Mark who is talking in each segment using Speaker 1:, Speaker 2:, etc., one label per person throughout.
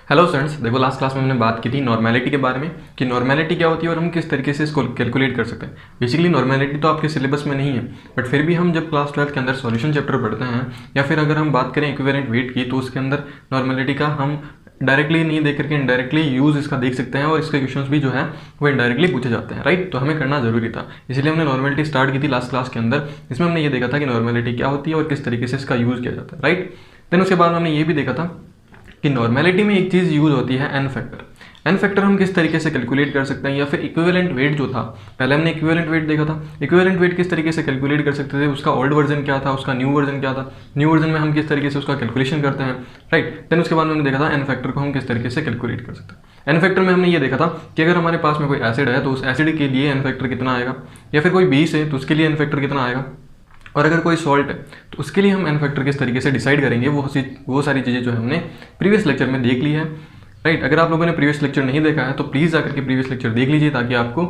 Speaker 1: Hello students, देखो last class में हमने बात की थी नॉर्मेलिटी के बारे में कि नॉर्मेलिटी क्या होती है और हम किस तरीके से इसको कैलकुलेट कर सकते हैं। बेसिकली नॉर्मेलिटी तो आपके सिलेबस में नहीं है, बट फिर भी हम जब क्लास 12 के अंदर सॉल्यूशन चैप्टर पढ़ते हैं या फिर अगर हम बात करें इक्विवेलेंट वेट की, तो उसके अंदर नॉर्मेलिटी का हम डायरेक्टली नहीं देख करके इनडायरेक्टली यूज़ इसका देख सकते हैं और इसके क्वेश्चंस भी जो है वो इनडायरेक्टली पूछे जाते हैं, राइट। तो हमें करना जरूरी था, इसलिए हमने नॉर्मेलिटी स्टार्ट की थी लास्ट क्लास के अंदर। इसमें हमने ये देखा था कि नॉर्मेलिटी क्या होती है और किस तरीके से इसका यूज़ किया जाता है, राइट। देन उसके बाद हमने ये भी देखा था कि नॉर्मेलिटी में एक चीज़ यूज़ होती है एन फैक्टर। एन फैक्टर हम किस तरीके से कैलकुलेट कर सकते हैं, या फिर इक्विवेलेंट वेट जो था, पहले हमने इक्विवेलेंट वेट देखा था। इक्विवेलेंट वेट किस तरीके से कैलकुलेट कर सकते थे, उसका ओल्ड वर्जन क्या था, उसका न्यू वर्जन क्या था, न्यू वर्जन में हम किस तरीके से उसका कैलकुलेशन करते हैं, राइट। देन उसके बाद हमने देखा था एन फैक्टर को हम किस तरीके से कैलकुलेट कर सकते हैं। एन फैक्टर में हमने ये देखा था कि अगर हमारे पास में कोई एसिड है तो उस एसिड के लिए एन फैक्टर कितना आएगा, या फिर कोई बेस है तो उसके लिए एन फैक्टर कितना आएगा, और अगर कोई सॉल्ट है तो उसके लिए हम एन फैक्टर किस तरीके से डिसाइड करेंगे। वो सारी चीज़ें जो है हमने प्रीवियस लेक्चर में देख ली है, राइट। अगर आप लोगों ने प्रीवियस लेक्चर नहीं देखा है तो प्लीज़ जाकर के प्रीवियस लेक्चर देख लीजिए, ताकि आपको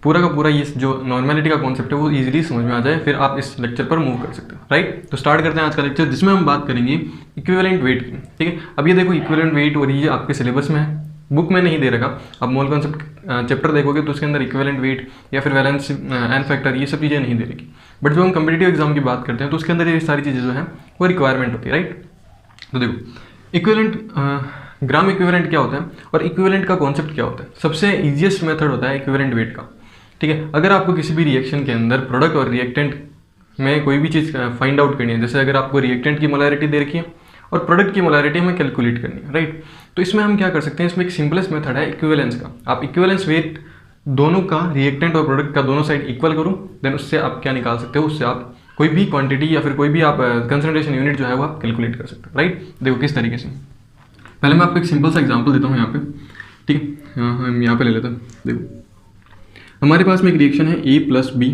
Speaker 1: पूरा का पूरा ये जो नॉर्मेलिटी का कॉन्सेप्ट है वो इजीली समझ में आ जाए, फिर आप इस लेक्चर पर मूव कर सकते हो, राइट। तो स्टार्ट करते हैं आज का लेक्चर, जिसमें हम बात करेंगे इक्विवेलेंट वेट की, ठीक है। अब ये देखो इक्विवेलेंट वेट और ये आपके सिलेबस में है, बुक में नहीं दे रखा। अब मोल कॉन्सेप्ट चैप्टर देखोगे तो उसके अंदर इक्विवेलेंट वेट या फिर वैलेंस एन फैक्टर ये सब चीज़ें नहीं दे रखी। बट जब हम कम्पिटिटिव एग्जाम की बात करते हैं तो उसके अंदर ये सारी चीज़ें जो है वो रिक्वायरमेंट होती है, राइट। तो देखो इक्विवेलेंट ग्राम इक्विवेलेंट क्या होता है और इक्विवेलेंट का कॉन्सेप्ट क्या होता है। सबसे ईजिएस्ट मेथड होता है इक्विवेलेंट वेट का, ठीक है। अगर आपको किसी भी रिएक्शन के अंदर प्रोडक्ट और रिएक्टेंट में कोई भी चीज़ फाइंड आउट करनी है, जैसे अगर आपको रिएक्टेंट की मोलैरिटी दे रखी है और प्रोडक्ट की मोलैरिटी हमें कैलकुलेट करनी है, राइट। तो इसमें हम क्या कर सकते हैं, इसमें एक सिंपलेस्ट मेथड है इक्विवेलेंस का। आप इक्विवेलेंस वेट दोनों का, रिएक्टेंट और प्रोडक्ट का, दोनों साइड इक्वल करो, देन उससे आप क्या निकाल सकते हो, उससे आप कोई भी क्वांटिटी या फिर कोई भी आप कंसंट्रेशन यूनिट जो है वो आप कैलकुलेट कर सकते हो, राइट। देखो किस तरीके से, पहले मैं आपको एक सिंपल सा एग्जांपल देता हूँ यहाँ पे, ठीक है। हम यहाँ पे ले लेते हैं। देखो हमारे पास में एक रिएक्शन है A प्लस बी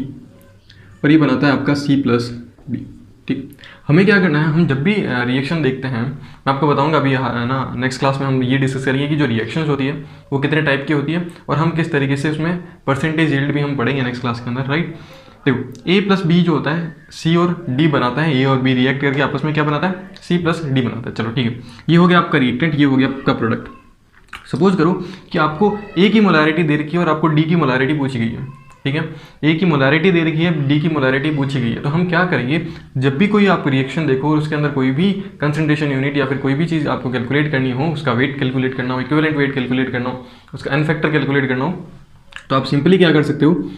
Speaker 1: और ये बनाता है आपका C प्लस बी, ठीक। हमें क्या करना है, हम जब भी रिएक्शन देखते हैं, मैं आपको बताऊंगा अभी ना नेक्स्ट क्लास में हम ये डिस्कस करेंगे कि जो रिएक्शंस होती है वो कितने टाइप की होती है और हम किस तरीके से उसमें परसेंटेज यील्ड भी हम पढ़ेंगे नेक्स्ट क्लास के अंदर, राइट। देखो A प्लस बी जो होता है C और D बनाता है, A और B रिएक्ट करके आपस में क्या बनाता है, C प्लस D बनाता है। चलो ठीक है, ये हो गया आपका रिएक्टेंट, ये हो गया आपका प्रोडक्ट। सपोज करो कि आपको A की मोलैरिटी दे रखी है और आपको D की मोलैरिटी पूछी गई है, ठीक है। A की मोलैरिटी दे रखी है, D की मोलैरिटी पूछी गई है। तो हम क्या करेंगे, जब भी कोई आप रिएक्शन देखो और उसके अंदर कोई भी कंसंट्रेशन यूनिट या फिर कोई भी चीज़ आपको कैलकुलेट करनी हो, उसका वेट कैलकुलेट करना हो, इक्विवेलेंट वेट कैलकुलेट करना हो, उसका एन फैक्टर कैलकुलेट करना हो, तो आप सिंपली क्या कर सकते हो,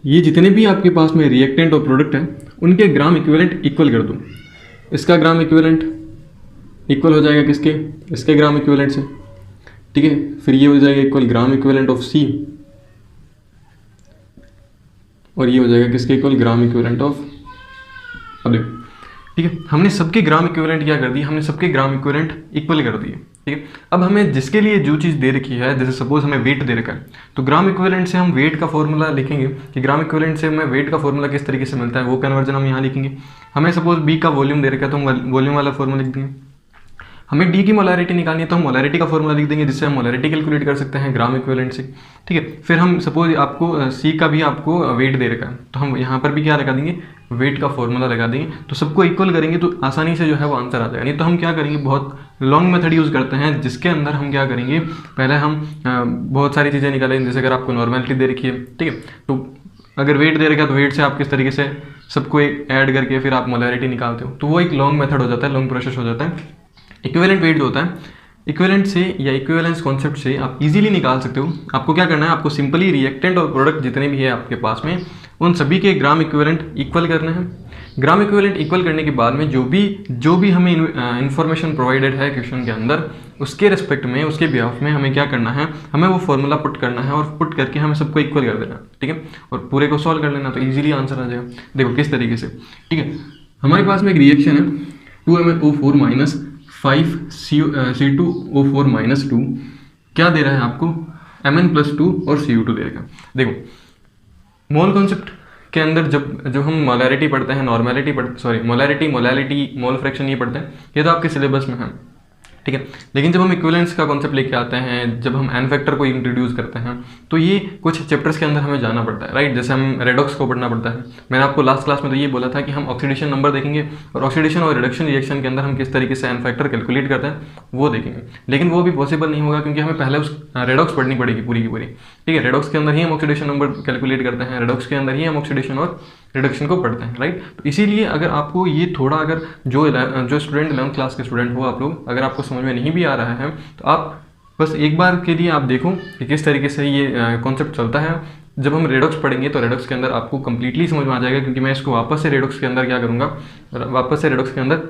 Speaker 1: ये जितने भी आपके पास में रिएक्टेंट और प्रोडक्ट हैं उनके ग्राम इक्विवेलेंट इक्वल कर दो। इसका ग्राम इक्विवेलेंट इक्वल हो जाएगा किसके, इसके ग्राम इक्विवेलेंट से, ठीक है। फिर ये हो जाएगा इक्वल ग्राम इक्विवेलेंट ऑफ सी, और ये हो जाएगा किसके इक्वल, ग्राम इक्विवेलेंट ऑफ, अब देखो ठीक है, हमने सबके ग्राम इक्विवेलेंट क्या कर दी, हमने सबके ग्राम इक्विवेलेंट इक्वल कर दिए, ठीक है। अब हमें जिसके लिए जो चीज़ दे रखी है, जैसे सपोज हमें वेट दे रखा है, तो ग्राम इक्विवेलेंट से हम वेट का फॉर्मूला लिखेंगे कि ग्राम इक्विवेलेंट से हमें वेट का फॉर्मूला किस तरीके से मिलता है, वो कन्वर्जन हम यहाँ लिखेंगे। हमें सपोज बी का वॉल्यूम दे रखा है तो हम वॉल्यूम वाला फॉर्मूला लिख देंगे। हमें डी की मोलैरिटी निकालनी है तो हम मोलैरिटी का फॉर्मूला लिख देंगे, जिससे हम मोलैरिटी कैलकुलेट कर सकते हैं ग्राम इक्विवेलेंट से, ठीक है। फिर हम सपोज आपको सी का भी आपको वेट दे रखा है तो हम यहाँ पर भी क्या लगा देंगे, वेट का फॉर्मूला लगा देंगे। तो सबको इक्वल करेंगे तो आसानी से जो है वो आंसर आ जाएगा। नहीं तो हम क्या करेंगे, बहुत लॉन्ग मेथड यूज़ करते हैं, जिसके अंदर हम क्या करेंगे, पहले हम बहुत सारी चीज़ें निकालेंगे। जैसे अगर आपको नॉर्मेलिटी दे रखी है, ठीक है, तो अगर वेट दे रखा है तो वेट से आप किस तरीके से सबको एक ऐड करके फिर आप मोलैरिटी निकालते हो, तो वो एक लॉन्ग मेथड हो जाता है, लॉन्ग प्रोसेस हो जाता है। इक्विवेलेंट वेट जो होता है, इक्विवेलेंट से या इक्विवेलेंस कॉन्सेप्ट से आप इजीली निकाल सकते हो। आपको क्या करना है, आपको सिंपली रिएक्टेंट और प्रोडक्ट जितने भी है आपके पास में, उन सभी के ग्राम इक्विवेलेंट इक्वल करने हैं। ग्राम इक्विवेलेंट इक्वल करने के बाद में जो भी हमें इन्फॉर्मेशन प्रोवाइडेड है क्वेश्चन के अंदर, उसके रिस्पेक्ट में, उसके बिहाफ में हमें क्या करना है, हमें वो फॉर्मूला पुट करना है और पुट करके हमें सबको इक्वल कर देना, ठीक है, और पूरे को सॉल्व कर लेना, तो इजीली आंसर आ जाएगा। देखो किस तरीके से, ठीक है। हमारे पास में एक रिएक्शन है 2MnO4 माइनस 5C2O4 माइनस 2, क्या दे रहा है आपको, Mn+2 और Cu2 दे रखा है। देखो मोल कॉन्सेप्ट के अंदर जब हम मोलैरिटी पढ़ते हैं, मोलैरिटी, मोलैलिटी, मोल फ्रैक्शन ये पढ़ते हैं, ये तो आपके सिलेबस में है। ठीक है। लेकिन जब हम इक्विवेलेंस का कॉन्सेप्ट लेके आते हैं, जब हम एन फैक्टर को इंट्रोड्यूस करते हैं, तो ये कुछ चैप्टर्स के अंदर हमें जाना पड़ता है, राइट। जैसे हम रेडॉक्स को पढ़ना पड़ता है। मैंने आपको लास्ट क्लास में तो ये बोला था कि हम ऑक्सीडेशन नंबर देखेंगे और ऑक्सीडेशन और रिडक्शन रिएक्शन के अंदर हम किस तरीके से एन फैक्टर कैलकुलेट करते हैं वो देखेंगे। लेकिन वो भी पॉसिबल नहीं होगा क्योंकि हमें पहले उस रेडॉक्स पढ़नी पड़ेगी पूरी की पूरी, ठीक है। रेडॉक्स के अंदर ही हम ऑक्सीडेशन नंबर कैलकुलेट करते हैं, रेडॉक्स के अंदर ही हम ऑक्सीडेशन और रिडक्शन को पढ़ते हैं, राइट। तो इसीलिए अगर आपको ये थोड़ा, अगर जो स्टूडेंट 11th क्लास के स्टूडेंट हो आप लोग, अगर आपको समझ में नहीं भी आ रहा है तो आप बस एक बार के लिए आप देखो कि किस तरीके से ये कॉन्सेप्ट चलता है। जब हम रेडॉक्स पढ़ेंगे तो रेडॉक्स के अंदर आपको कंप्लीटली समझ में आ जाएगा, क्योंकि मैं इसको वापस से रेडॉक्स के अंदर क्या करूँगा, वापस से रेडॉक्स के अंदर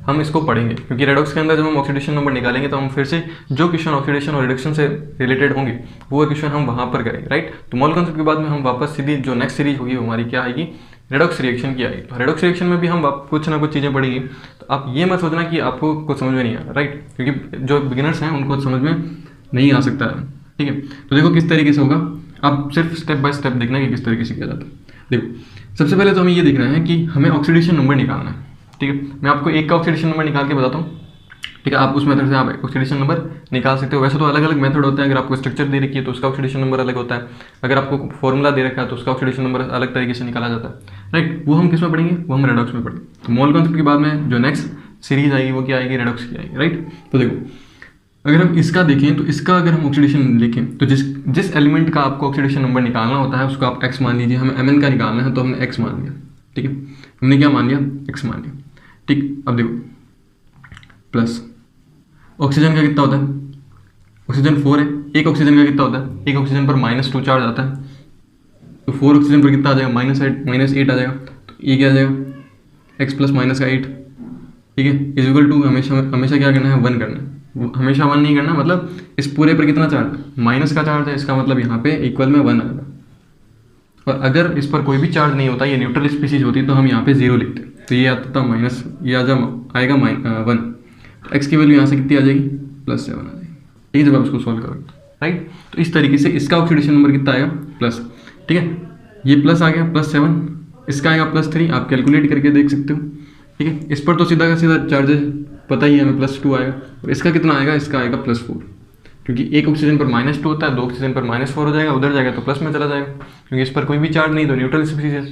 Speaker 1: हम इसको पढ़ेंगे। क्योंकि रेडॉक्स के अंदर जब हम ऑक्सीडेशन नंबर निकालेंगे तो हम फिर से जो क्वेश्चन ऑक्सीडेशन और रिडक्शन से रिलेटेड होंगे वो क्वेश्चन हम वहाँ पर करेंगे, राइट। तो मॉल कॉन्सेप्ट के बाद में हम वापस सीधी जो नेक्स्ट सीरीज होगी वो हमारी क्या आएगी, रेडॉक्स रिएक्शन की आएगी। तो रेडॉक्स रिएक्शन में भी हम कुछ ना कुछ चीज़ें पढ़ेंगे। तो आप ये मत सोचना कि आपको कुछ समझ में नहीं आ रहा, राइट, क्योंकि जो बिगिनर्स हैं उनको समझ में नहीं आ सकता है, ठीक है। तो देखो किस तरीके से होगा, आप सिर्फ स्टेप बाय स्टेप देखना कि किस तरीके से किया जाता है। देखो सबसे पहले तो हमें ये देखना है कि हमें ऑक्सीडेशन नंबर निकालना है, ठीक है। मैं आपको एक का ऑक्सीडेशन नंबर निकाल के बताता हूँ, ठीक है। आप उस मेथड से आप ऑक्सीडेशन नंबर निकाल सकते हो। वैसे तो अलग अलग मेथड होते हैं, अगर आपको स्ट्रक्चर दे रखी है तो उसका ऑक्सीडेशन नंबर अलग होता है, अगर आपको फॉर्मूला दे रखा है तो उसका ऑक्सीडेशन नंबर अलग तरीके से निकाला जाता है, राइट। वो हम किस में पढ़ेंगे, वो हम रेडॉक्स में पढ़ेंगे। तो मोल कॉन्सेप्ट के बाद में जो नेक्स्ट सीरीज आएगी वो क्या आएगी, रेडॉक्स की आएगी, राइट। तो देखो अगर हम इसका देखें तो इसका अगर हम ऑक्सीडेशन लिखें तो जिस एलिमेंट का आपको ऑक्सीडेशन नंबर निकालना होता है उसको आप एक्स मान लीजिए। हमें एम का निकालना है तो हमने एक्स मान लिया, ठीक है। हमने क्या मान लिया, एक्स मान लिया, ठीक। अब देखो प्लस ऑक्सीजन का कितना होता है, ऑक्सीजन 4 है, एक ऑक्सीजन का कितना होता है, एक ऑक्सीजन पर -2 चार्ज आता है, तो 4 ऑक्सीजन पर कितना आ जाएगा, -8 आ जाएगा। तो ये क्या आ जाएगा, x प्लस माइनस का 8, ठीक है, इज इक्वल टू हमेशा क्या करना है, 1 करना है। हमेशा 1 नहीं करना, मतलब इस पूरे पर कितना चार्ज है, माइनस का चार्ज है, इसका मतलब यहाँ पे इक्वल में 1 आएगा। और अगर इस पर कोई भी चार्ज नहीं होता, ये न्यूट्रल स्पीसीज होती तो हम यहाँ पे 0 लिखते, तो ये आता था माइनस, ये आएगा 1। तो x की वैल्यू यहाँ से कितनी आ जाएगी, +7 आ जाएगी, ठीक है, जब आप इसको सॉल्व करोगे, राइट। तो इस तरीके से इसका ऑक्सीडेशन नंबर कितना आएगा, प्लस, ठीक है, ये प्लस आ गया, +7, इसका आएगा +3, आप कैलकुलेट करके देख सकते हो, ठीक है। इस पर तो सीधा का सीधा चार्जेस पता ही है हमें, +2 आएगा। और इसका कितना आएगा, इसका आएगा +4, क्योंकि एक ऑक्सीजन पर -2 होता है, 2 ऑक्सीजन पर -4 हो जाएगा, उधर जाएगा तो प्लस में चला जाएगा, क्योंकि इस पर कोई भी चार्ज नहीं, तो न्यूट्रल स्पीसीज है।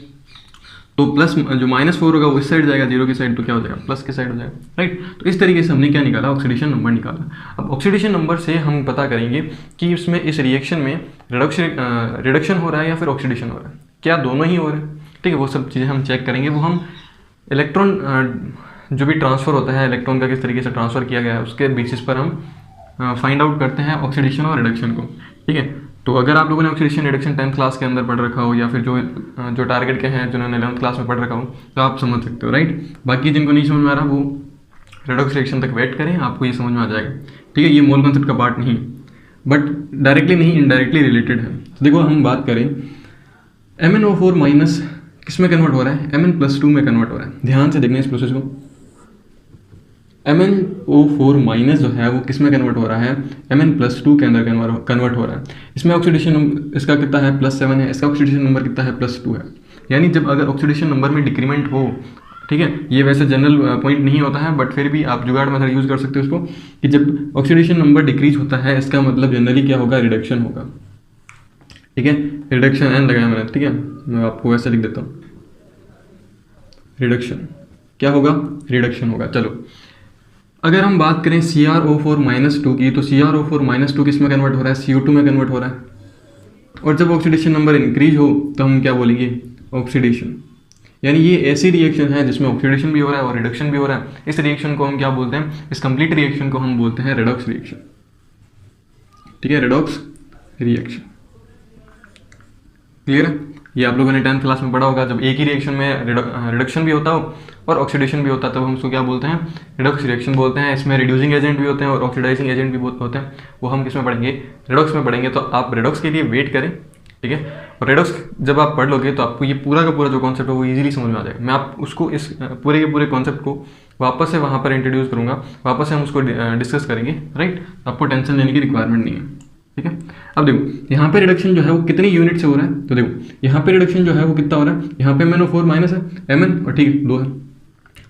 Speaker 1: तो प्लस जो -4 होगा वो इस साइड जाएगा, 0 की साइड, तो क्या हो जाएगा, प्लस की साइड हो जाएगा, राइट। तो इस तरीके से हमने क्या निकाला, ऑक्सीडेशन नंबर निकाला। अब ऑक्सीडेशन नंबर से हम पता करेंगे कि इसमें इस रिएक्शन में रिडक्शन हो रहा है या फिर ऑक्सीडेशन हो रहा है, क्या दोनों ही हो रहे हैं, ठीक है। वो सब चीज़ें हम चेक करेंगे। वो हम इलेक्ट्रॉन जो भी ट्रांसफ़र होता है, इलेक्ट्रॉन का किस तरीके से ट्रांसफ़र किया गया है उसके बेसिस पर हम फाइंड आउट करते हैं ऑक्सीडेशन और रिडक्शन को, ठीक है। तो अगर आप लोगों ने ऑक्सीडेशन रिडक्शन 10th क्लास के अंदर पढ़ रखा हो, या फिर जो टारगेट के हैं जिन्होंने 11th क्लास में पढ़ रखा हो, तो आप समझ सकते हो, राइट। बाकी जिनको नहीं समझ में आ रहा वो रेडॉक्स रिएक्शन तक वेट करें, आपको ये समझ में आ जाएगा, ठीक है। ये मोल कॉन्सेप्ट का पार्ट नहीं, बट डायरेक्टली नहीं, इनडायरेक्टली रिलेटेड है। तो देखो हम बात करें MnO4 माइनस किस में कन्वर्ट हो रहा है, Mn+2 में कन्वर्ट हो रहा है। ध्यान से देखना इस प्रोसेस को, MnO4 माइनस जो है वो किस में कन्वर्ट हो रहा है, Mn+2 के अंदर कन्वर्ट हो रहा है। इसमें ऑक्सीडेशन इसका कितना है, +7 है, इसका ऑक्सीडेशन नंबर कितना है, +2 है। यानी जब अगर ऑक्सीडेशन नंबर में डिक्रीमेंट हो, ठीक है, ये वैसे जनरल पॉइंट नहीं होता है, बट फिर भी आप जुगाड़ मेथड यूज़ कर सकते हो इसको, कि जब ऑक्सीडेशन नंबर डिक्रीज होता है इसका मतलब जनरली क्या होगा, रिडक्शन होगा, ठीक है। रिडक्शन एन लगाया मैंने, ठीक है, मैं आपको वैसे लिख देता हूँ, रिडक्शन क्या होगा, रिडक्शन होगा। चलो अगर हम बात करें CrO4-2 की, तो CrO4-2 किस में कन्वर्ट हो रहा है, CO2 में कन्वर्ट हो रहा है। और जब ऑक्सीडेशन नंबर इंक्रीज हो तो हम क्या बोलेंगे, ऑक्सीडेशन। यानी ये ऐसी रिएक्शन है जिसमें ऑक्सीडेशन भी हो रहा है और रिडक्शन भी हो रहा है। इस रिएक्शन को हम क्या बोलते हैं, इस कंप्लीट रिएक्शन को हम बोलते हैं रेडॉक्स रिएक्शन, ठीक है, रेडॉक्स रिएक्शन। क्लियर है, ये आप लोगों ने 10th क्लास में पढ़ा होगा। जब एक ही रिएक्शन में रिडक्शन भी होता हो और ऑक्सीडेशन भी होता है तब हम उसको क्या बोलते हैं, रिडॉक्स रिएक्शन बोलते हैं। इसमें रिड्यूसिंग एजेंट भी होते हैं और ऑक्सीडाइजिंग एजेंट भी होते हैं, वो हम किस में पढ़ेंगे, रिडॉक्स में पढ़ेंगे। तो आप रिडॉक्स के लिए वेट करें, ठीक है। और रिडॉक्स जब आप पढ़ लोगे तो आपको ये पूरा का पूरा जो कॉन्सेप्ट है वो इजीली समझ में आ जाएगा। मैं आप उसको इस पूरे के पूरे कॉन्सेप्ट को वापस से वहाँ पर इंट्रोड्यूस करूँगा, वापस से हम उसको डिस्कस करेंगे, राइट। आपको टेंशन लेने की रिक्वायरमेंट नहीं है, ठीक है। अब देखो यहाँ पे रिडक्शन जो है वो कितनी यूनिट से हो रहा है, तो देखो यहाँ पे रिडक्शन जो है वो कितना हो रहा है, यहाँ पे MnO4 माइनस है, Mn और ठीक है 2 है,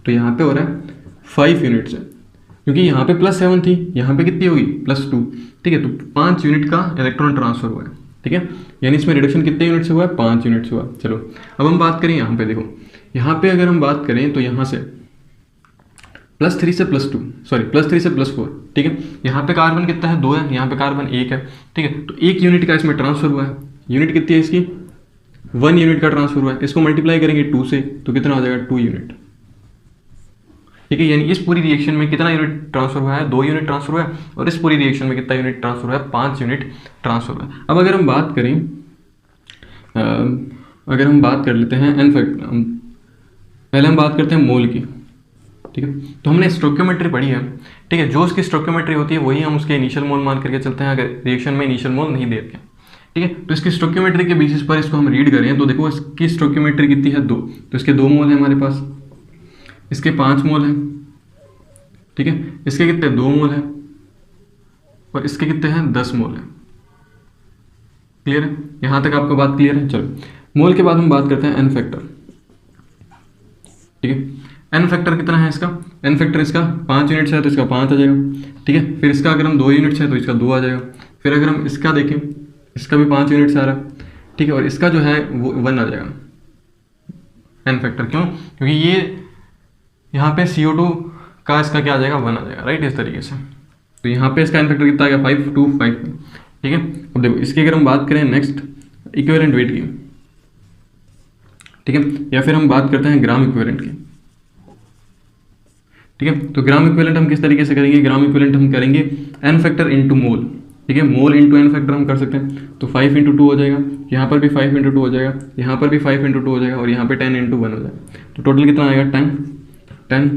Speaker 1: तो यहाँ पे हो रहा है 5 यूनिट से। क्योंकि यहाँ पे +7 थी, यहाँ पे कितनी होगी +2, ठीक है। तो 5 यूनिट का इलेक्ट्रॉन ट्रांसफर हुआ है, ठीक है। यानी इसमें रिडक्शन कितने यूनिट से हुआ है, 5 यूनिट से हुआ। चलो अब हम बात करें यहाँ पे, देखो यहाँ पे अगर हम बात करें तो यहाँ से +3 से +2, सॉरी +3 से +4, ठीक है। यहाँ पे कार्बन कितना है, 2 है, यहाँ पे कार्बन 1 है, ठीक है। तो 1 यूनिट का इसमें ट्रांसफर हुआ है। यूनिट कितनी है इसकी, 1 यूनिट का ट्रांसफर हुआ है। इसको मल्टीप्लाई करेंगे 2 से तो कितना हो जाएगा, 2 यूनिट, ठीक है। यानी इस पूरी रिएक्शन में कितना यूनिट ट्रांसफर हुआ है, 2 यूनिट ट्रांसफर हुआ है। और इस पूरी रिएक्शन में कितना यूनिट ट्रांसफर हुआ है, 5 यूनिट ट्रांसफर हुआ है। अब अगर हम बात करें, अगर हम बात कर लेते हैं पहले हम बात करते हैं मोल की, ठीक है। तो हमने स्टोइकियोमेट्री पढ़ी है, ठीक है। जो उसकी स्टोइकियोमेट्री होती है वही हम उसके इनिशियल मोल मान करके चलते हैं, अगर रिएक्शन में इनिशियल मोल नहीं देते हैं, ठीक है। तो इसकी स्टोइकियोमेट्री के बेसिस पर इसको हम रीड करें तो देखो इसकी स्टोइकियोमेट्री कितनी है, 2। तो इसके 2 मोल है हमारे पास, इसके 5 मोल है, ठीक है। इसके कितने, 2 मोल है, और इसके कितने हैं, 10 मोल है। क्लियर है, यहाँ तक आपको बात क्लियर है। चलो मोल के बाद हम बात करते हैं एन फैक्टर, ठीक है। एन फैक्टर कितना है इसका, एन फैक्टर इसका 5 यूनिट्स है तो इसका 5 आ जाएगा, ठीक है। फिर इसका अगर हम 2 यूनिट्स है तो इसका 2 आ जाएगा। फिर अगर हम इसका देखें, इसका भी 5 यूनिट्स आ रहा है, ठीक है। और इसका जो है वो 1 आ जाएगा एन फैक्टर। क्यों, क्योंकि ये यहाँ पे CO2 का इसका क्या आ जाएगा, 1 आ जाएगा, राइट, इस तरीके से। तो यहाँ पे इसका एन फैक्टर कितना आ गया, 5 2 5, ठीक है। अब देखो इसकी अगर हम बात करें नेक्स्ट इक्विवेलेंट वेट की, ठीक है, या फिर हम बात करते हैं ग्राम इक्विवेलेंट की, ठीक है। तो ग्राम इक्विवेलेंट हम किस तरीके से करेंगे, ग्राम इक्विवेलेंट हम करेंगे एन फैक्टर इंटू मोल, ठीक है। मोल इंटू एन फैक्टर हम कर सकते हैं। तो 5 × 2 हो जाएगा, यहाँ पर भी 5 × 2 हो जाएगा, यहाँ पर भी 5 × 2 हो जाएगा, और यहाँ पे 10 × 1 हो जाएगा। तो टोटल कितना आएगा, 10,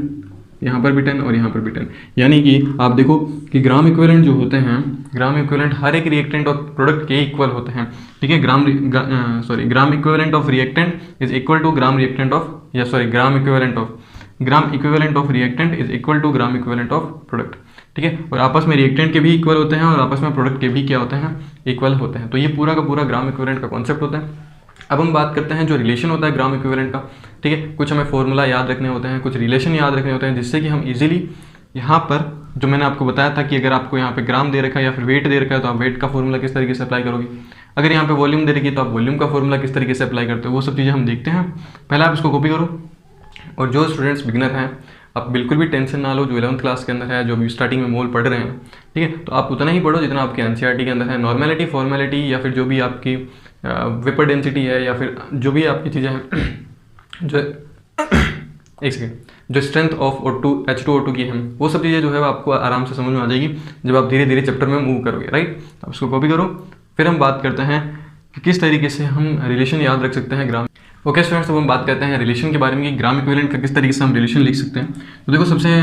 Speaker 1: यहाँ पर भी 10 और यहाँ पर भी 10। यानी कि आप देखो कि ग्राम इक्विवेलेंट जो होते हैं, ग्राम इक्विवेलेंट हर एक रिएक्टेंट और प्रोडक्ट के इक्वल होते हैं, ठीक है। Gram equivalent of reactant is equal to gram reactant of, या sorry gram equivalent of reactant is equal to gram equivalent of product, ठीक है। और आपस में रिएक्टेंट के भी इक्वल होते हैं और आपस में प्रोडक्ट के भी क्या होते हैं, इक्वल होते हैं। तो ये पूरा का पूरा ग्राम इक्विवेलेंट का कॉन्सेप्ट होता है। अब हम बात करते हैं जो रिलेशन होता है ग्राम इक्विवेलेंट का, ठीक है। कुछ हमें फॉर्मूला याद रखने होते हैं, कुछ रिलेशन याद रखने होते हैं, जिससे कि हम इजीली यहाँ पर जो मैंने आपको बताया था कि अगर आपको यहाँ पे ग्राम दे रखा है या फिर वेट दे रखा है तो आप वेट का फॉर्मूला किस तरीके से अप्लाई करोगे। अगर यहाँ पे वॉल्यूम दे रखी है तो आप वॉल्यूम का फॉर्मूला किस तरीके से अप्लाई करते हो, वो सब चीज़ें हम देखते हैं। पहले आप इसको कॉपी करो। और जो स्टूडेंट्स बिगिनर हैं, आप बिल्कुल भी टेंशन ना लो, जो 11th क्लास के अंदर है, जो भी स्टार्टिंग में मोल पढ़ रहे हैं, ठीक है, तो आप उतना ही पढ़ो जितना आपके NCERT के अंदर है। नॉर्मेलिटी, फॉर्मेलिटी या फिर जो भी आपकी वेपर डेंसिटी है या फिर जो भी आपकी चीज़ें हैं, जो एक सेकेंड, जो स्ट्रेंथ ऑफ H2O2 की हैं, वो सब चीज़ें जो है आपको आराम से समझ में आ जाएगी जब आप धीरे धीरे चैप्टर में मूव करोगे, राइट। आप इसको कॉपी करो। फिर हम बात करते हैं कि किस तरीके से हम रिलेशन याद रख सकते हैं ग्राम। ओके स्टूडेंट्स, अब हम बात करते हैं रिलेशन के बारे में कि ग्राम इक्विवेलेंट का किस तरीके से हम रिलेशन लिख सकते हैं। तो देखो सबसे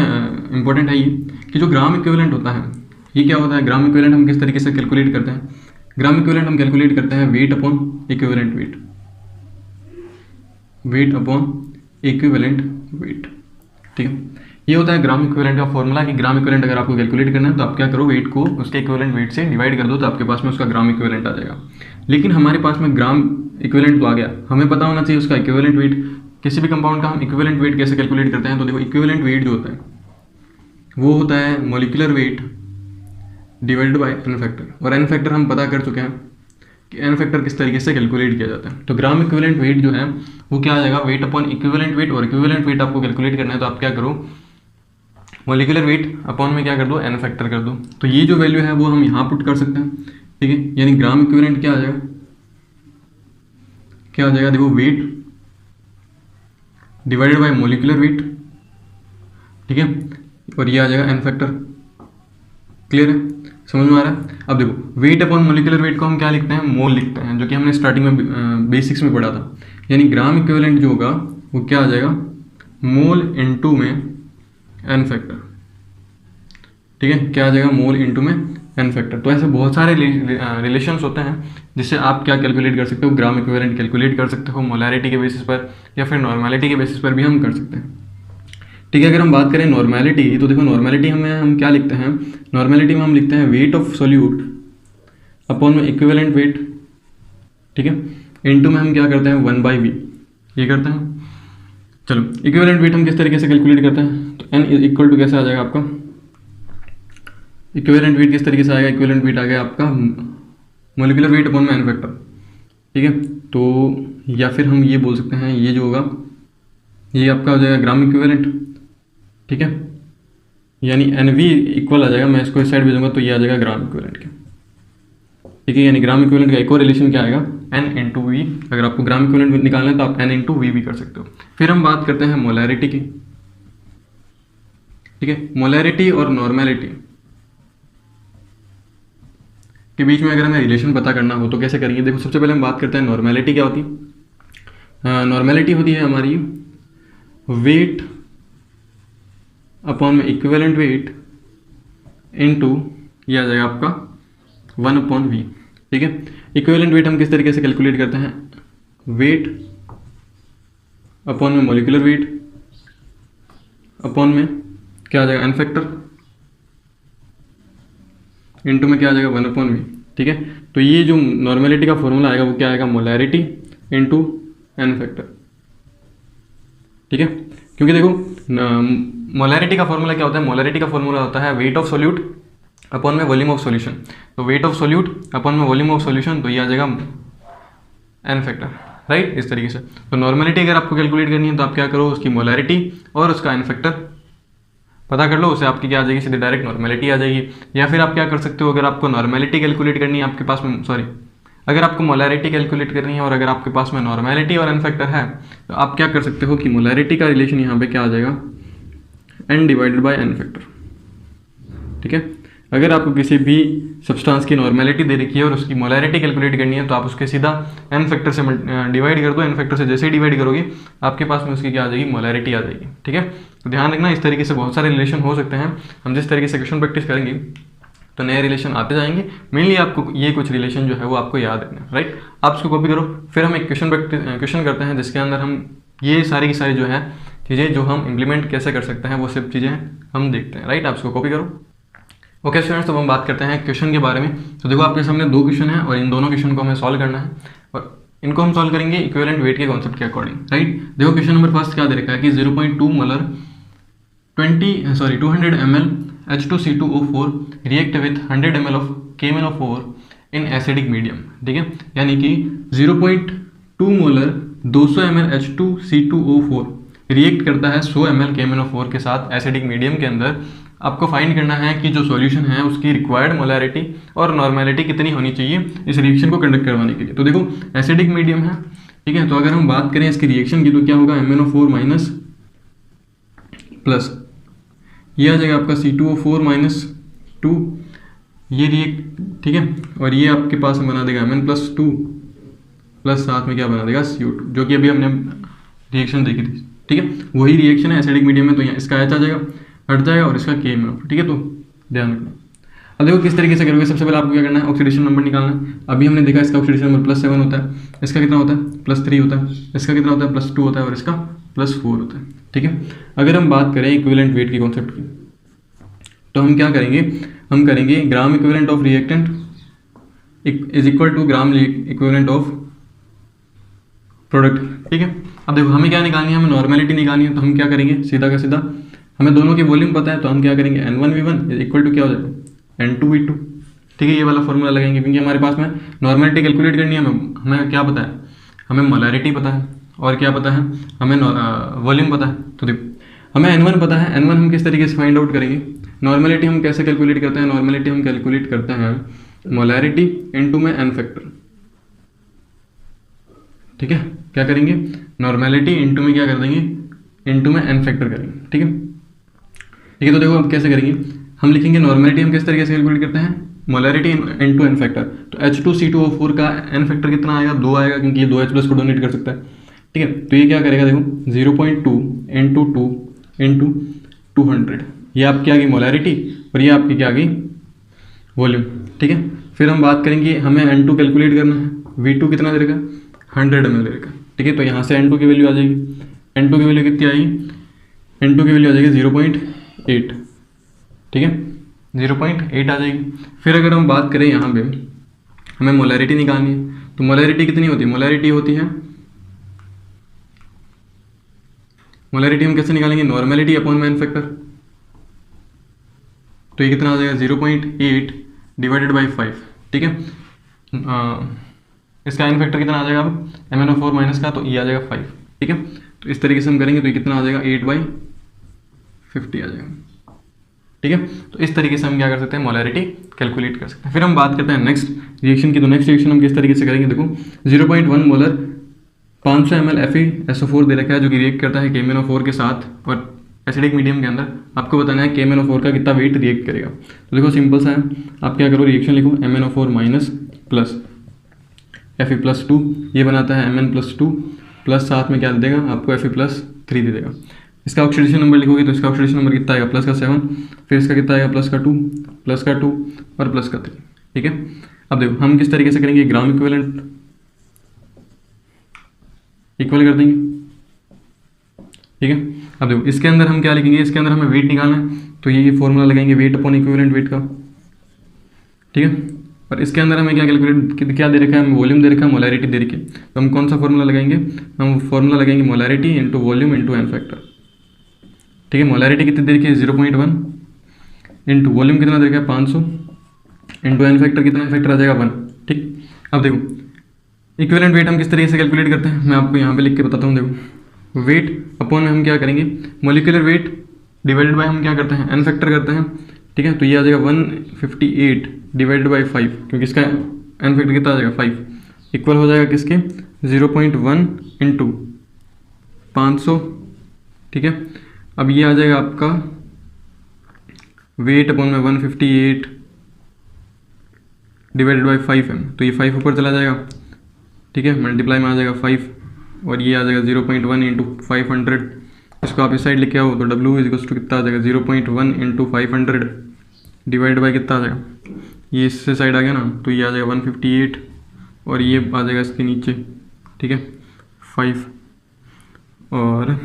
Speaker 1: इंपॉर्टेंट है ये कि जो ग्राम इक्विवेलेंट होता है, ये क्या होता है, ग्राम इक्विवेलेंट हम किस तरीके से कैलकुलेट करते हैं। ग्राम इक्विवेलेंट हम कैलकुलेट करते हैं wait upon equivalent wait, wait upon equivalent wait, ठीक है। ये होता है ग्राम इक्विवेलेंट का फॉर्मूला कि ग्राम इक्विवेलेंट अगर आपको कैलकुलेट करना है तो आप क्या करो, वेट को उसके इक्विवेलेंट वेट से डिवाइड कर दो तो आपके पास में उसका ग्राम इक्विवेलेंट आ जाएगा। लेकिन हमारे पास में ग्राम इक्विवेलेंट तो आ गया, हमें पता होना चाहिए उसका इक्विवेलेंट वेट। किसी भी कंपाउंड का हम इक्विवेलेंट वेट कैसे कैलकुलेट करते हैं, तो देखो इक्विवेलेंट वेट जो होता है वो होता है molecular weight divided by N factor. और एन फैक्टर हम पता कर चुके हैं कि एन फैक्टर किस तरीके से कैलकुलेट किया जाता है। तो ग्राम इक्विवेलेंट वेट जो है वो क्या आ जाएगा, वेट अपॉन इक्विवेलेंट वेट। और इक्विवेलेंट वेट आपको कैलकुलेट करना है तो आप क्या करो, मॉलिक्यूलर वेट अपॉन में क्या कर दो, एन फैक्टर कर दो। तो ये जो वैल्यू है वो हम यहाँ पुट कर सकते हैं, ठीक है। यानी ग्राम इक्विवेलेंट क्या आ जाएगा, क्या आ जाएगा, देखो wait divided bye molecular weight, ठीक है। और ये आ जाएगा एन फैक्टर। क्लियर है, समझ में आ रहा है। अब देखो वेट अपॉन मॉलिक्यूलर वेट को हम क्या लिखते हैं, मोल लिखते हैं, जो कि हमने स्टार्टिंग में बेसिक्स में पढ़ा था। यानी ग्राम इक्विवेलेंट जो होगा वो क्या आ जाएगा, मोल इनटू में एन फैक्टर, ठीक है। क्या आ जाएगा, मोल इनटू में एन फैक्टर। तो ऐसे बहुत सारे रिलेशंस होते हैं जिससे आप क्या कैलकुलेट कर सकते हो, ग्राम इक्विवेलेंट कैलकुलेट कर सकते हो मोलैरिटी के बेसिस पर या फिर नॉर्मेलिटी के बेसिस पर भी हम कर सकते हैं, ठीक है। अगर हम बात करें नॉर्मेलिटी, तो देखो नॉर्मेलिटी में हम क्या लिखते हैं, नॉर्मेलिटी में हम लिखते हैं वेट ऑफ सोल्यूट अपॉन में इक्विवेलेंट वेट, ठीक है। इनटू में हम क्या करते हैं 1/v, ये करते हैं। चलो इक्विवेलेंट वेट हम किस तरीके से कैलकुलेट करते हैं, तो n इक्वल टू कैसे आ जाएगा आपका इक्विवेलेंट वेट किस तरीके से आएगा, इक्विवेलेंट वेट आ गया आपका मोलिकुलर वेट अपॉन में एन फैक्टर, ठीक है। तो या फिर हम ये बोल सकते हैं, ये जो होगा ये आपका हो जाएगा ग्राम इक्विवेलेंट, ठीक है, यानी एन वी इक्वल आ जाएगा, मैं इसको इस साइड भेजूंगा तो ये आ जाएगा ग्राम इक्विवेलेंट के, ठीक है। यानी ग्राम इक्विवेलेंट का एक और रिलेशन क्या आएगा, एन इंटू वी। अगर आपको ग्राम इक्विवेलेंट निकालना है तो आप एन इंटू वी भी कर सकते हो। फिर हम बात करते हैं मोलैरिटी की, ठीक है। मोलैरिटी और नॉर्मेलिटी के बीच में अगर हमें रिलेशन पता करना हो तो कैसे करेंगे, देखो सबसे पहले हम बात करते हैं नॉर्मेलिटी क्या होती है। नॉर्मेलिटी होती है हमारी वेट अपॉन में इक्विवेलेंट वेट इनटू ये आ जाएगा आपका 1/v, ठीक है। इक्विवेलेंट वेट हम किस तरीके से कैलकुलेट करते हैं, वेट अपॉन में मॉलिक्यूलर वेट अपॉन में क्या आ जाएगा एन फैक्टर इनटू में क्या आ जाएगा 1/v, ठीक है। तो ये जो नॉर्मेलिटी का फॉर्मूला आएगा वो क्या आएगा, मोलैरिटी इनटू एन फैक्टर, ठीक है। क्योंकि देखो मोलैरिटी का फॉर्मूला क्या होता है, मोलैरिटी का फॉर्मूला होता है वेट ऑफ सॉल्यूट अपॉन में वॉल्यूम ऑफ सॉल्यूशन। तो वेट ऑफ सॉल्यूट अपॉन में वॉल्यूम ऑफ सॉल्यूशन, तो ये आ जाएगा एन फैक्टर, राइट, इस तरीके से। तो नॉर्मेलिटी अगर आपको कैलकुलेट करनी है तो आप क्या करो, उसकी मोलैरिटी और उसका एन फैक्टर पता कर लो, उससे आपकी क्या आ जाएगी, सीधे डायरेक्ट नॉर्मेलिटी आ जाएगी। या फिर आप क्या कर सकते हो, अगर आपको नॉर्मेलिटी कैलकुलेट करनी है आपके पास में, सॉरी, अगर आपको मोलैरिटी कैलकुलेट करनी है और अगर आपके पास में नॉर्मेलिटी और एन फैक्टर है तो आप क्या कर सकते हो कि मोलैरिटी का रिलेशन यहाँ पे क्या आ जाएगा, n divided by N factor, ठीक है। अगर आपको किसी भी सब्सटेंस की नॉर्मेलिटी दे रखी है और उसकी मोलैरिटी कैलकुलेट करनी है तो आप उसके सीधा एन फैक्टर से डिवाइड कर दो। एन फैक्टर से जैसे ही डिवाइड करोगे आपके पास में उसकी क्या आ जाएगी, मोलैरिटी आ जाएगी, ठीक है। तो ध्यान रखना, इस तरीके से बहुत सारे रिलेशन हो सकते हैं। हम जिस तरीके से क्वेश्चन प्रैक्टिस करेंगे तो नए रिलेशन आते जाएंगे। मेनली आपको ये कुछ रिलेशन जो है वो आपको याद रखना है, राइट। आप इसको कॉपी करो। फिर हम एक क्वेश्चन करते हैं जिसके अंदर हम ये सारी की सारी जो है चीज़ें जो हम इम्प्लीमेंट कैसे कर सकते हैं वो सब चीज़ें हम देखते हैं, राइट। आप इसको कॉपी करो। ओके स्टूडेंट्स, तो हम बात करते हैं क्वेश्चन के बारे में। तो देखो आपके सामने दो क्वेश्चन है और इन दोनों क्वेश्चन को हमें सॉल्व करना है और इनको हम सॉल्व करेंगे इक्विवेलेंट वेट के कॉन्सेप्ट के अकॉर्डिंग, राइट। देखो क्वेश्चन नंबर फर्स्ट क्या दे रखा है कि 0.2 molar 200 ml H2C2O4 react with 100 ml of KMnO4 in acidic medium, ठीक है। यानी कि 0.2 मोलर 200 ml H2C2O4 रिएक्ट करता है 100 ml KMnO4 के साथ एसिडिक मीडियम के अंदर। आपको फाइंड करना है कि जो सॉल्यूशन है उसकी रिक्वायर्ड मोलैरिटी और नॉर्मेलिटी कितनी होनी चाहिए इस रिएक्शन को कंडक्ट करवाने के लिए। तो देखो एसिडिक मीडियम है, ठीक है। तो अगर हम बात करें इसकी रिएक्शन की तो क्या होगा, MnO4 माइनस प्लस ये आ जाएगा आपका C2O4 -2, ये रिएक्ट, ठीक है। और ये आपके पास में बना देगा Mn+2 प्लस साथ में क्या बना देगा CO2, जो कि अभी हमने रिएक्शन देखी थी, ठीक है। वही रिएक्शन है एसिडिक मीडियम में, तो यहाँ इसका H आ जाएगा, हट जाएगा और इसका KMnO4, ठीक है। तो ध्यान रखना। अब देखो किस तरीके से करोगे। सबसे पहले आपको क्या करना है, ऑक्सीडेशन नंबर निकालना है। अभी हमने देखा इसका ऑक्सीडेशन नंबर +7 होता है, इसका कितना होता है +3 होता है, इसका कितना होता है +2 होता है और इसका +4 होता है, ठीक है। अगर हम बात करें इक्विवेलेंट वेट की कॉन्सेप्ट की तो हम क्या करेंगे, हम करेंगे gram equivalent of reactant is equal to gram equivalent of product, ठीक है। अब देखो हमें क्या निकालनी है, हमें नॉर्मेलिटी निकालनी है। तो हम क्या करेंगे, सीधा का सीधा हमें दोनों की वॉल्यूम पता है तो हम क्या करेंगे N1V1 इज इक्वल टू क्या हो जाएगा N2V2, ठीक है। ये वाला फॉर्मूला लगाएंगे क्योंकि हमारे पास में नॉर्मेलिटी कैलकुलेट करनी है। हमें क्या पता है, हमें मोलैरिटी पता है और क्या पता है, हमें वॉल्यूम पता है। तो देखो हमें N1 पता है, N1 हम किस तरीके से फाइंड आउट करेंगे। नॉर्मेलिटी हम कैसे कैलकुलेट करते हैं, नॉर्मेलिटी हम कैलकुलेट करते हैं मोलैरिटी इनटू में एन फैक्टर, ठीक है। क्या करेंगे, नॉर्मेलिटी इनटू में क्या कर देंगे, इनटू में एन फैक्टर करेंगे, ठीक है, ठीक है। तो देखो अब कैसे करेंगे, हम लिखेंगे नॉर्मेलिटी हम किस तरीके से कैलकुलेट करते हैं, मोलैरिटी इनटू एन फैक्टर। तो H2C2O4 का एन फैक्टर कितना आएगा, 2 आएगा क्योंकि ये 2H+ को डोनेट कर सकता है, ठीक है। तो ये क्या करेगा, देखो 0.2 × 2 × 200, ये आपकी आ गई मोलैरिटी और ये आपकी क्या आ गई वॉल्यूम, ठीक है। फिर हम बात करेंगे, हमें N2 कैलकुलेट करना है। V2 कितना दे रखा, 100 ml दे रखा, ठीक है। तो यहाँ से N2 की वैल्यू आ जाएगी, N2 की वैल्यू कितनी आएगी, N2 की वैल्यू आ जाएगी 0.8, ठीक है, 0.8 आ जाएगी। फिर अगर हम बात करें यहाँ पे हमें मोलैरिटी निकालनी है तो मोलैरिटी कितनी होती है, मोलैरिटी होती है, मोलैरिटी हम कैसे निकालेंगे, नॉर्मेलिटी अपॉन में एन फैक्टर, तो ये कितना आ जाएगा 0.8 डिवाइडेड बाई 5, ठीक है। इसका n फैक्टर कितना आ जाएगा अब MnO4 माइनस का, तो ये आ जाएगा 5, ठीक है। तो इस तरीके से हम करेंगे तो ये कितना आ जाएगा 8/50 आ जाएगा, ठीक है। तो इस तरीके से हम क्या कर सकते हैं, मोलैरिटी कैलकुलेट कर सकते हैं। फिर हम बात करते हैं नेक्स्ट रिएक्शन की। तो नेक्स्ट रिएक्शन हम किस तरीके से करेंगे, देखो 0.1 मोलर 500 ml FeSO4 दे रखा है जो कि रिएक्ट करता है KMnO4 के साथ, और एसिडिक मीडियम के अंदर आपको बताना है KMnO4 का कितना वेट रिएक्ट करेगा। तो देखो सिंपल सा है, आप क्या करो, रिएक्शन लिखो MnO4 माइनस प्लस Fe+2, ये बनाता है Mn+2 प्लस साथ में क्या दे देगा आपको Fe+3 दे देगा। इसका ऑक्सीडेशन नंबर लिखोगे तो इसका ऑक्सीडेशन नंबर कितना आएगा, +7, फिर इसका कितना आएगा +2 और +3, ठीक है। अब देखो हम किस तरीके से करेंगे, ग्राम इक्विवेलेंट इक्वल कर देंगे, ठीक है। अब देखो इसके अंदर हम क्या लिखेंगे, इसके अंदर हमें वेट निकालना है, तो ये फॉर्मूला लगाएंगे वेट अपॉन इक्विवेलेंट वेट का, ठीक है। और इसके अंदर हमें क्या कैलकुलेट क्या दे रखा है, हमें वॉल्यूम दे रखा है, मोलैरिटी दे रखी है, तो हम कौन सा फॉर्मूला लगाएंगे, हम फॉर्मूला लगाएंगे molarity into volume into n factor, ठीक है। मोलैरिटी कितनी दे रखी है 0.1 इंटू वॉल्यूम कितना दे रखा है 500 इंटू एन फैक्टर कितना, फैक्टर आ जाएगा 1, ठीक। अब देखो इक्विवेलेंट वेट हम किस तरीके से कैलकुलेट करते हैं, मैं आपको यहाँ पे लिख के बताता हूँ। देखो वेट अपॉन में हम क्या करेंगे, मोलिकुलर वेट डिवाइडेड बाय हम क्या करते हैं एन फैक्टर करते हैं, ठीक है। तो ये आ जाएगा 158 डिवाइडेड बाई 5, क्योंकि इसका एन फैक्टर कितना आ जाएगा 5, इक्वल हो जाएगा किसके 0.1 इंटू 500, ठीक है। अब ये आ जाएगा आपका वेट अपॉन में 158 डिवाइडेड बाई 5m, तो ये 5 ऊपर चला जाएगा, ठीक है, मल्टीप्लाई में आ जाएगा 5, और ये आ जाएगा 0.1 इंटू 500, इसको आप इस साइड लेके आओ तो W इज टू कितना आ जाएगा 0.1 इंटू 500 डिवाइड बाई कितना आ जाएगा, ये इससे साइड आ गया ना, तो ये आ जाएगा 158 और ये आ जाएगा इसके नीचे, ठीक है 5, और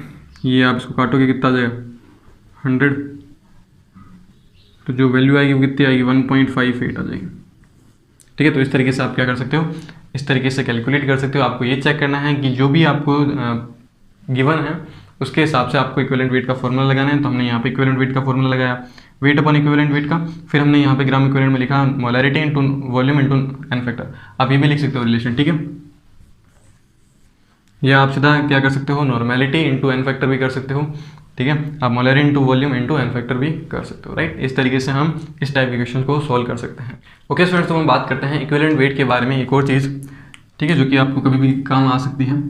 Speaker 1: ये आप इसको काटोगे कितना आ जाएगा 100, तो जो वैल्यू आएगी वो कितनी आएगी 1.58 आ जाएगी, ठीक है। तो इस तरीके से आप क्या कर सकते हो, इस तरीके से कैलकुलेट कर सकते हो। आपको ये चेक करना है कि जो भी आपको गिवन है उसके हिसाब से आपको इक्विवेलेंट वेट का फॉर्मूला लगाना है। तो हमने यहाँ पे इक्विवेलेंट वेट का फॉर्मूला लगाया, वेट अपॉन इक्विवेलेंट वेट का, फिर हमने यहाँ पे ग्राम इक्विवेलेंट में लिखा molarity into volume into n factor. आप ये भी लिख सकते हो रिलेशन, ठीक है। या आप सीधा क्या कर सकते हो, नॉर्मेलिटी इनटू एन फैक्टर भी कर सकते हो, ठीक है। आप molarity into volume into n factor भी कर सकते हो, राइट। इस तरीके से हम इस टाइप के क्वेश्चन को सॉल्व कर सकते हैं। ओके स्टूडेंट्स, तो हम बात करते हैं इक्विवेलेंट वेट के बारे में एक और चीज़, ठीक है, जो कि आपको कभी भी काम आ सकती है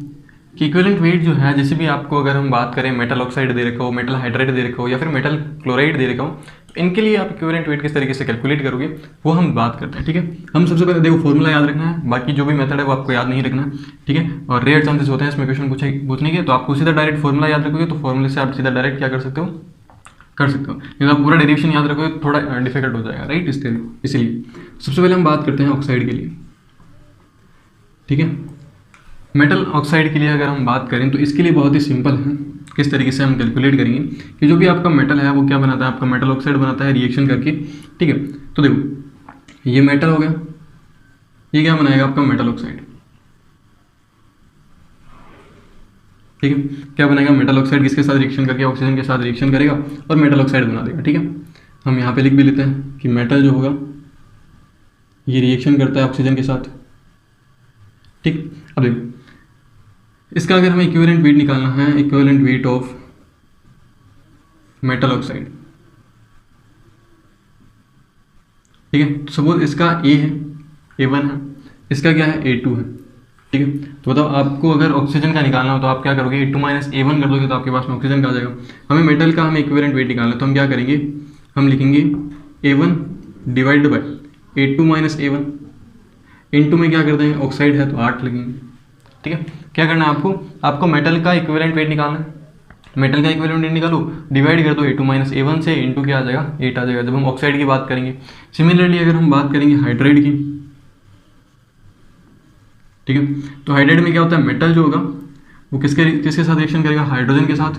Speaker 1: कि इक्विवेलेंट वेट जो है, जैसे भी आपको अगर हम बात करें मेटल ऑक्साइड दे रखा हो, मेटल हाइड्राइड दे रखा हो, या फिर मेटल क्लोराइड दे रखा हो, इनके लिए आप इक्विवेलेंट वेट किस तरीके से कैलकुलेट करोगे वो हम बात करते हैं, ठीक है। हम सबसे पहले देखो फॉर्मूला याद रखना है, बाकी जो भी मेथड है वो आपको याद नहीं रखना है, ठीक है। और रेयर चांसेस होते हैं इसमें क्वेश्चन पूछने के, तो आपको सीधा डायरेक्ट फॉर्मूला याद रखोगे तो फॉर्मूले से आप सीधा डायरेक्ट क्या कर सकते हो, लेकिन आप पूरा डेरिवेशन याद रखोगे तो थोड़ा डिफिकल्ट हो जाएगा, राइट। इसीलिए सबसे पहले हम बात करते हैं ऑक्साइड के लिए, ठीक है। मेटल ऑक्साइड के लिए अगर हम बात करें तो इसके लिए बहुत ही सिंपल है, किस तरीके से हम कैलकुलेट करेंगे कि जो भी आपका मेटल है वो क्या बनाता है, आपका मेटल ऑक्साइड बनाता है रिएक्शन करके, ठीक है। तो देखो ये मेटल हो गया, ये क्या बनाएगा आपका मेटल ऑक्साइड, ठीक है। क्या बनेगा मेटल ऑक्साइड, किसके साथ रिएक्शन करके, ऑक्सीजन के साथ रिएक्शन करेगा और मेटल ऑक्साइड बना देगा, ठीक है। हम यहाँ पे लिख भी लेते हैं कि मेटल जो होगा ये रिएक्शन करता है ऑक्सीजन के साथ, ठीक। अब देखो इसका अगर हमें इक्विवेलेंट वेट निकालना है, equivalent weight of metal oxide, ठीक है। सपोज इसका A है, A1 है, इसका क्या है A2 है, ठीक है। तो बताओ आपको अगर ऑक्सीजन का निकालना हो तो आप क्या करोगे, A2 माइनस A1 कर दोगे तो आपके पास में ऑक्सीजन का आ जाएगा। हमें मेटल का हमें इक्विवेलेंट वेट निकालना है तो हम क्या करेंगे, हम लिखेंगे A1 divide by A2 minus A1 into में क्या कर देंगे, ऑक्साइड है तो 8 लगेंगे, ठीक है। क्या करना है आपको मेटल का इक्विवेलेंट वेट निकालना है, मेटल का इक्विवेलेंट वेट निकालो, डिवाइड कर दो A2 माइनस A1 से, इनटू क्या आ जाएगा 8 आ जाएगा जब हम ऑक्साइड की बात करेंगे। सिमिलरली अगर हम बात करेंगे हाइड्राइड की, ठीक है, तो हाइड्राइड में क्या होता है, मेटल जो होगा वो किसके साथ रिएक्शन करेगा, हाइड्रोजन के साथ,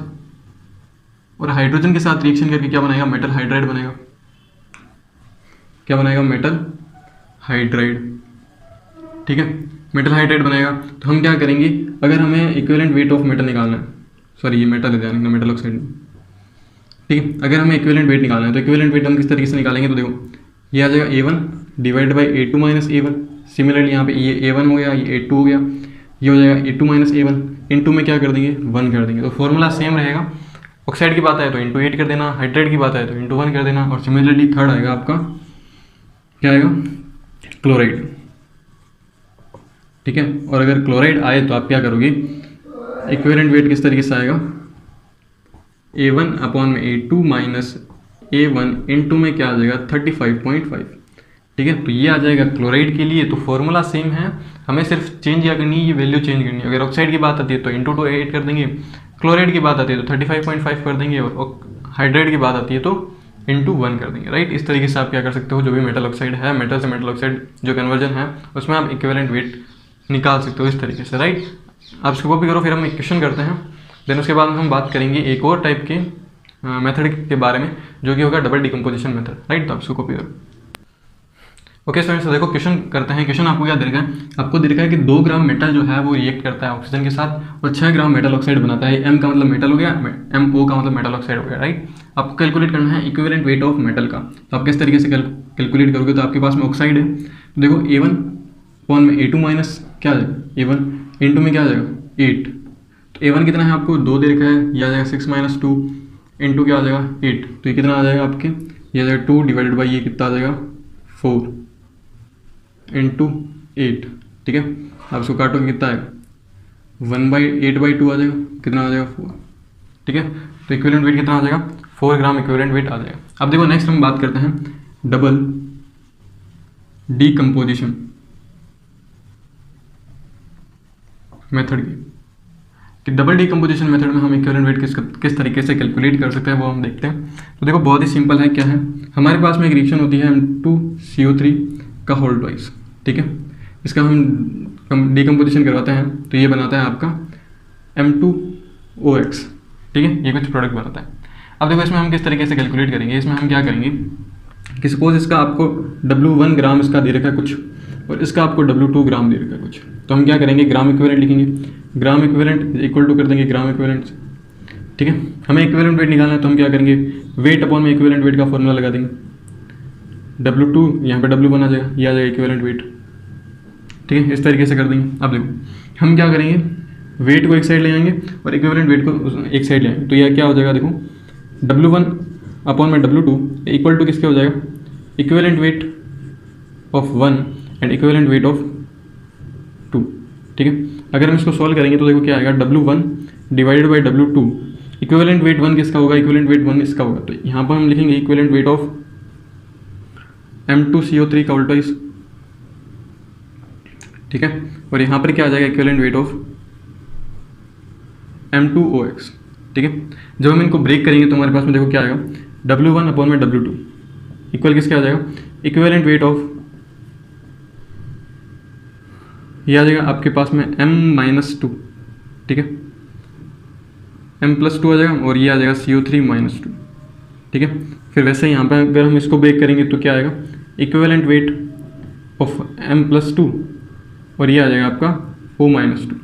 Speaker 1: और हाइड्रोजन के साथ रिएक्शन करके क्या बनाएगा, मेटल हाइड्राइड बनेगा। क्या बनाएगा, मेटल हाइड्राइड, ठीक है, मेटल हाइड्राइड बनेगा। तो हम क्या करेंगे, अगर हमें इक्विवेलेंट वेट ऑफ मेटल निकालना है, सॉरी ये मेटल है ध्यान रखना, मेटल ऑक्साइड, ठीक है। अगर हमें इक्विवेलेंट वेट निकालना है तो इक्विवेलेंट वेट हम किस तरीके से निकालेंगे, तो देखो ये आ जाएगा A1 divide by A2 minus A1। Similarly यहाँ पे ये A1 हो गया, ये A2 हो गया, ये हो जाएगा A2 माइनस A1। इनटू में क्या कर देंगे, 1 कर देंगे। तो फॉर्मूला सेम रहेगा। ऑक्साइड की बात आए तो इंटू 8 कर देना, हाइड्रेट की बात आए तो इंटू 1 कर देना, और सिमिलरली थर्ड आएगा आपका क्या आएगा, क्लोराइड। ठीक है। और अगर क्लोराइड आए तो आप क्या करोगे, इक्विवेलेंट वेट किस तरीके से आएगा, A1 अपॉन में A2 माइनस A1 इनटू में क्या आ जाएगा 35.5। ठीक है। तो ये आ जाएगा क्लोराइड के लिए। तो फॉर्मूला सेम है, हमें सिर्फ चेंज क्या करनी है, ये वैल्यू चेंज करनी है। अगर ऑक्साइड की बात आती है तो इंटू 8 कर देंगे, क्लोराइड की बात आती है तो 35.5 कर देंगे, और हाइड्रेट की बात आती है तो इंटू 1 कर देंगे। राइट। इस तरीके से आप क्या कर सकते हो, जो भी मेटल ऑक्साइड है, मेटल से मेटल ऑक्साइड जो कन्वर्जन है उसमें आप इक्विवेलेंट वेट निकाल सकते हो इस तरीके से। राइट। आप इसको कॉपी करो, फिर हम इक्वेशन करते हैं। देन उसके बाद हम बात करेंगे एक और टाइप के मेथड के बारे में, जो कि होगा डबल डिकम्पोजिशन मेथड। राइट। तो आप इसको कॉपी करो। ओके स्टूडेंट्स, देखो क्वेश्चन करते हैं। क्वेश्चन आपको क्या दे रखा है, आपको दे रखा है कि 2 ग्राम मेटल जो है वो रिएक्ट करता है ऑक्सीजन के साथ और 6 ग्राम मेटल ऑक्साइड बनाता है। M का मतलब मेटल हो गया, MO का मतलब मेटल ऑक्साइड हो गया। राइट। आपको कैलकुलेट करना है इक्विवेलेंट वेट ऑफ मेटल का। तो आप किस तरीके से कैलकुलेट करोगे, तो आपके पास में ऑक्साइड है, तो देखो A1 अपॉन में A2 माइनस क्या आ जाएगा A1 इंटू में क्या आ जाएगा 8। तो A1 कितना है आपको 2 दे रखा है, यह आ जाएगा 6 माइनस 2 इंटू क्या आ जाएगा 8। तो ये कितना आ जाएगा आपके, ये आ जाएगा 2 डिवाइडेड बाई ये कितना आ जाएगा 4 इंटू 8। ठीक है। आप इसको काटोगे कितना आएगा 1/8/2 आ जाएगा, कितना आ जाएगा 4। ठीक है। तो इक्विवेलेंट वेट कितना आ जाएगा 4 ग्राम इक्विवेलेंट वेट आ जाएगा। अब देखो नेक्स्ट हम बात करते हैं डबल डीकम्पोजिशन मेथड की, कि डबल डीकम्पोजिशन मेथड में हम इक्विवेलेंट वेट किस तरीके से कैलकुलेट कर सकते हैं वो हम देखते हैं। तो देखो बहुत ही सिंपल है। क्या है, हमारे पास में एक रिएक्शन होती है M2CO3 का होल ट्वाइस। ठीक है। इसका हम डीकम्पोजिशन करवाते हैं तो ये बनाता है आपका M2OX। ठीक है। ये कुछ प्रोडक्ट बनाता है। अब देखो इसमें हम किस तरीके से कैलकुलेट करेंगे, इसमें हम क्या करेंगे कि सपोज इसका आपको W1 ग्राम इसका दे रखा है कुछ, और इसका आपको W2 ग्राम दे रखा है कुछ। तो हम क्या करेंगे, ग्राम इक्विवेलेंट लिखेंगे, ग्राम इक्विवेलेंट इक्वल टू कर देंगे ग्राम इक्विवेलेंट। ठीक है। हमें इक्विवेलेंट वेट निकालना है तो हम क्या करेंगे, वेट अपॉन में इक्विवेलेंट वेट का फॉर्मूला लगा देंगे। W2 यहाँ पे W1 आ जाएगा, ये आ जाएगा इक्विवेलेंट वेट। ठीक है। इस तरीके से कर देंगे। अब देखो हम क्या करेंगे, वेट को एक साइड ले आएंगे और इक्विवेलेंट वेट को एक साइड ले आएंगे। तो यह क्या हो जाएगा, देखो W1 अपॉन में W2 इक्वल टू किसके हो जाएगा, equivalent weight of 1 and equivalent weight of 2। ठीक है। अगर हम इसको सॉल्व करेंगे तो देखो क्या आएगा, W1 divided by W2 equivalent weight 1 किसका होगा, इक्विवेलेंट वेट 1 इसका होगा। तो यहाँ पर हम लिखेंगे इक्विवेलेंट वेट ऑफ M2CO3 का उल्टा इस। ठीक है। और यहाँ पर क्या आ जाएगा, इक्विवेलेंट वेट ऑफ M2OX। ठीक है। जब हम इनको ब्रेक करेंगे तो हमारे पास में देखो क्या आएगा, W1 अपॉन में W2 इक्वल किसके आ जाएगा, इक्विवेलेंट वेट ऑफ, ये आ जाएगा आपके पास में M-2। ठीक है। M+2 आ जाएगा और ये आ जाएगा CO3-2। ठीक है। फिर वैसे ही यहाँ पे अगर हम इसको ब्रेक करेंगे तो क्या आएगा, इक्विवेलेंट वेट ऑफ M+2 और ये आ जाएगा आपका O-2।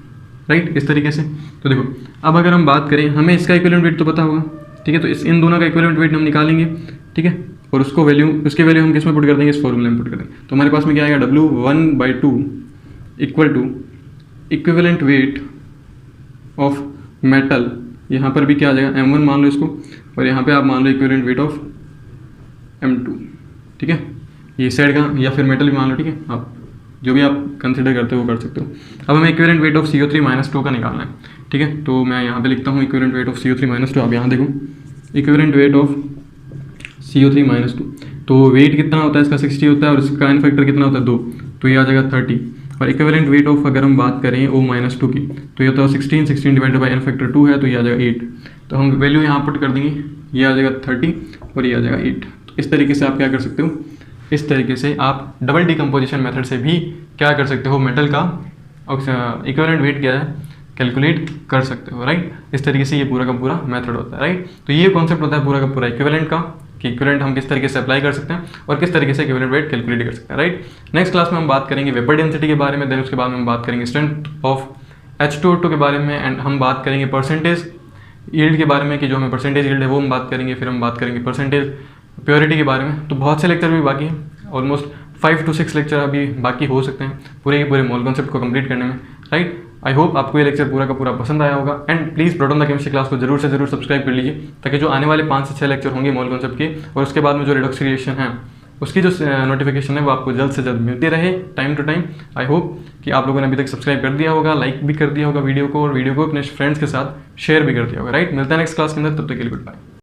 Speaker 1: राइट। इस तरीके से। तो देखो अब अगर हम बात करें, हमें इसका इक्विवेलेंट वेट तो पता होगा। ठीक है। तो इन दोनों का इक्विवेलेंट वेट हम निकालेंगे। ठीक है। और उसकी वैल्यू हम किस में पुट कर देंगे, इस फॉर्मूले में पुट कर देंगे। तो हमारे पास में क्या आएगा, W1/2 equal to equivalent weight of metal, यहाँ पर भी क्या आ जाएगा M1 मान लो इसको, और यहाँ पे आप मान लो इक्विवेलेंट वेट ऑफ M2। ठीक है। ये साइड का या फिर मेटल भी मान लो। ठीक है। आप जो भी आप कंसिडर करते हो वो कर सकते हो। अब हमें इक्विवेलेंट वेट ऑफ CO3-2 का निकालना है। ठीक है। तो मैं यहाँ पे लिखता हूँ इक्विवेलेंट वेट ऑफ CO3-2। आप यहाँ देखो इक्विवेलेंट वेट ऑफ CO3-2। तो वेट कितना होता है इसका 60 होता है, और इसका एन फैक्टर कितना होता है 2, तो ये आ जाएगा 30। और इक्विवेलेंट वेट ऑफ अगर हम बात करें O-2 की, तो ये होता है 16 डिवाइडेड बाई एन फैक्टर 2 है, तो ये आ जाएगा 8। तो हम वैल्यू यहाँ पुट कर देंगे, ये आ जाएगा 30 और ये आ जाएगा 8। तो इस तरीके से आप क्या कर सकते हो, इस तरीके से आप डबल डीकम्पोजिशन मेथड से भी क्या कर सकते हो, मेटल का इक्विवेलेंट वेट क्या है कैलकुलेट कर सकते हो। राइट। इस तरीके से ये पूरा का पूरा मेथड होता है। राइट। तो ये कॉन्सेप्ट होता है पूरा का पूरा इक्विवेलेंट का, कि इक्विवेलेंट हम किस तरीके से अप्लाई कर सकते हैं और किस तरीके से इक्विवेलेंट वेट कैलकुलेट कर सकते हैं। राइट। नेक्स्ट क्लास में हम बात करेंगे वेपर डेंसिटी के बारे में, देन उसके बाद में हम बात करेंगे स्ट्रेंथ ऑफ H2O2 के बारे में, एंड हम बात करेंगे परसेंटेज यील्ड के बारे में कि जो हमें परसेंटेज यील्ड है वो हम बात करेंगे, फिर हम बात करेंगे परसेंटेज प्योरिटी के बारे में। तो बहुत से लेक्चर भी बाकी हैं, ऑलमोस्ट 5 to 6 लेक्चर अभी बाकी हो सकते हैं पूरे के पूरे मोल कॉन्सेप्ट को कंप्लीट करने में, राइट। आई होप आपको ये लेक्चर पूरा का पूरा पसंद आया होगा। And please proton the chemistry class को जरूर से जरूर सब्सक्राइब कर लीजिए, ताकि जो आने वाले 5 से 6 लेक्चर होंगे मोल कॉन्सेप्ट के और उसके बाद में जो रिडक्स रिएक्शन है उसकी जो नोटिफिकेशन है वो आपको जल्द से जल्द मिलती रहे time to time. I hope कि आप लोगों ने अभी तक सब्सक्राइब कर दिया होगा, लाइक भी कर दिया होगा वीडियो को, और वीडियो को अपने फ्रेंड्स के साथ शेयर भी कर दिया होगा, राइट। मिलता है नेक्स्ट क्लास के अंदर, तब तक के लिए गुड बाय।